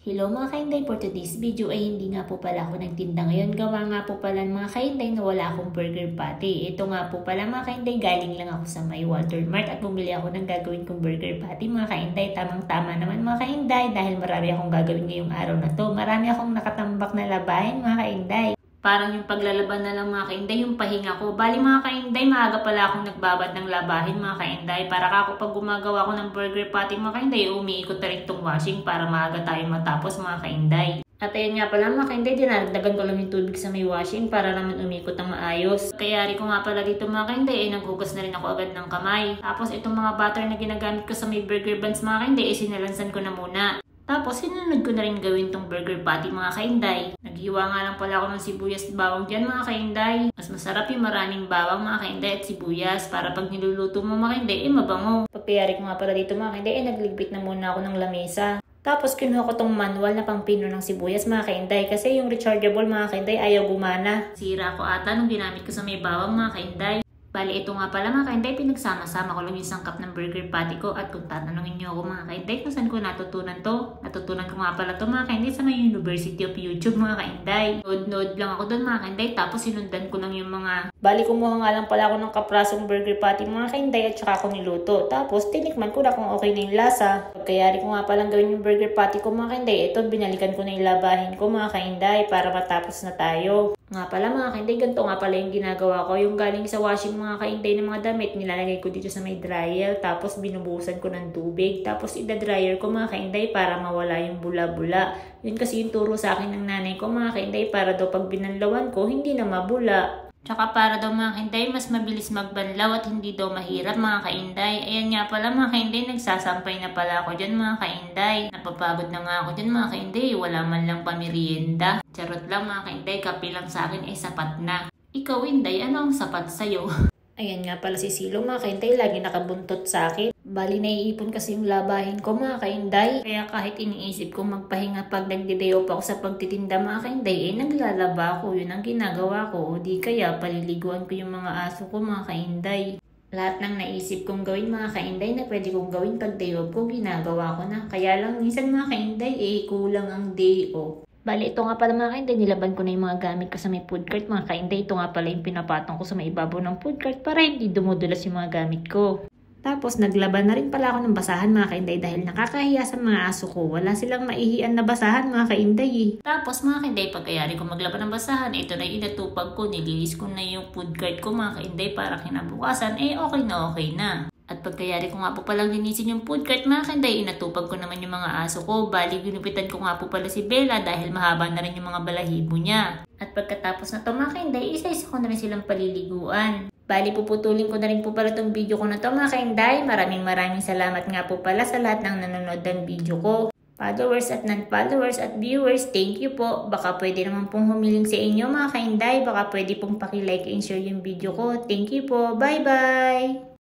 Hello mga kainday, for today's video ay hindi nga po pala ako nagtinda ngayon. Gawa nga po pala mga kainday na wala akong burger patty. Ito nga po pala mga kainday, galing lang ako sa may Walter Mart at bumili ako ng gagawin kong burger patty mga kainday. Tamang-tama naman mga kainday dahil marami akong gagawin ngayong araw na to. Marami akong nakatambak na labahin mga kainday. Parang yung paglalaban na lang mga kainday, yung pahinga ko. Bali mga kainday, maaga pala akong nagbabad ng labahin mga kainday. Para ako pag gumagawa ko ng burger patty mga kainday, umiikot na rin itong washing para maaga tayo matapos mga kainday. At ayun nga pala mga kainday, dinaragdagan ko lang yung tubig sa may washing para naman umikot ng maayos. Kaya rin ko nga pala dito mga kainday, naghugas na rin ako agad ng kamay. Tapos itong mga butter na ginagamit ko sa may burger buns mga kainday, sinalansan ko na muna. Tapos, sinunod ko na rin gawin tong burger patty mga kainday. Naghiwa nga lang pala ako ng sibuyas at bawang dyan mga kainday. Mas masarap yung maraming bawang mga kainday at sibuyas para pag niluluto mo mga kainday, mabango. Pagpayari ko nga pala dito mga kainday, nagligpit na muna ako ng lamesa. Tapos, kinuha ko tong manual na pangpino ng sibuyas mga kainday kasi yung rechargeable mga kainday ayaw gumana. Sira ko ata nung ginamit ko sa may bawang mga kainday. Bali, ito nga pala mga kainday, pinagsama-sama ko lang yung sangkap ng burger patty ko at kung tatanungin nyo ako mga kainday kung saan ko natutunan to. Natutunan ko nga pala to mga kainday sa may University of YouTube mga kainday. Nood lang ako doon mga kainday tapos sinundan ko lang yung mga... Bali, kumuha nga lang pala ako ng kaprasong burger patty mga kainday at saka ako niluto. Tapos tinikman ko na kung okay na yung lasa. Pagkayari ko nga palang gawin yung burger patty ko mga kainday, ito binalikan ko na yung labahin ko mga kainday para matapos na tayo. Nga pala mga kainday, ganito nga pala yung ginagawa ko. Yung galing sa washing mga kainday ng mga damit, nilalagay ko dito sa may dryer. Tapos binubuhusan ko ng tubig. Tapos ida-dryer ko mga kainday para mawala yung bula-bula. Yun kasi yung turo sa akin ng nanay ko mga kainday para daw pag binanlawan ko, hindi na mabula. Tsaka para daw mga kainday, mas mabilis magbanlaw at hindi daw mahirap mga kainday. Ayan nga pala mga kainday, nagsasampay na pala ako dyan mga kainday. Napapagod na nga ako dyan mga kainday, wala man lang pamerienda. Charot lang mga kainday, kape lang sa akin ay sapat na. Ikaw Inday, ano ang sapat sa'yo? Ayan nga pala si Silo mga kainday, lagi nakabuntot sa akin. Bali, naiipon kasi yung labahin ko mga kainday. Kaya kahit iniisip ko magpahinga pag nagde-day off ako sa pagtitinda mga kainday, naglalaba ako. Yun ang ginagawa ko. O di kaya paliliguan ko yung mga aso ko mga kainday. Lahat ng naisip kong gawin mga kainday na pwede kong gawin pag day off ko, ginagawa ko na. Kaya lang minsan mga kainday, kulang ang day off. Bali, ito nga pala mga kainday, nilaban ko na yung mga gamit ko sa may food cart mga kainday. Ito nga pala yung pinapatong ko sa may ibabaw ng food cart para hindi dumudulas yung mga gamit ko. Tapos, naglaban na rin pala ako ng basahan mga kainday dahil nakakahiya sa mga aso ko. Wala silang maihian na basahan mga kainday. Tapos mga kainday, pagkayari ko maglaban ng basahan, ito na inatupag ko, nililis ko na yung food cart ko mga kainday para kinabukasan, okay na. At pagkayari ko nga po palang linisin yung food cart mga kainday, inatupag ko naman yung mga aso ko. Bali, ginupitan ko nga po pala si Bella dahil mahaba na rin yung mga balahibo niya. At pagkatapos na to mga kainday, isa-isa ko na rin silang paliliguan. Bali, puputulin ko na rin po pala itong video ko na to mga kainday. Maraming salamat nga po pala sa lahat ng nanonood ng video ko. Followers at non-followers at viewers, thank you po. Baka pwede naman pong humiling sa inyo mga kainday. Baka pwede pong paki-like and share yung video ko. Thank you po. Bye-bye!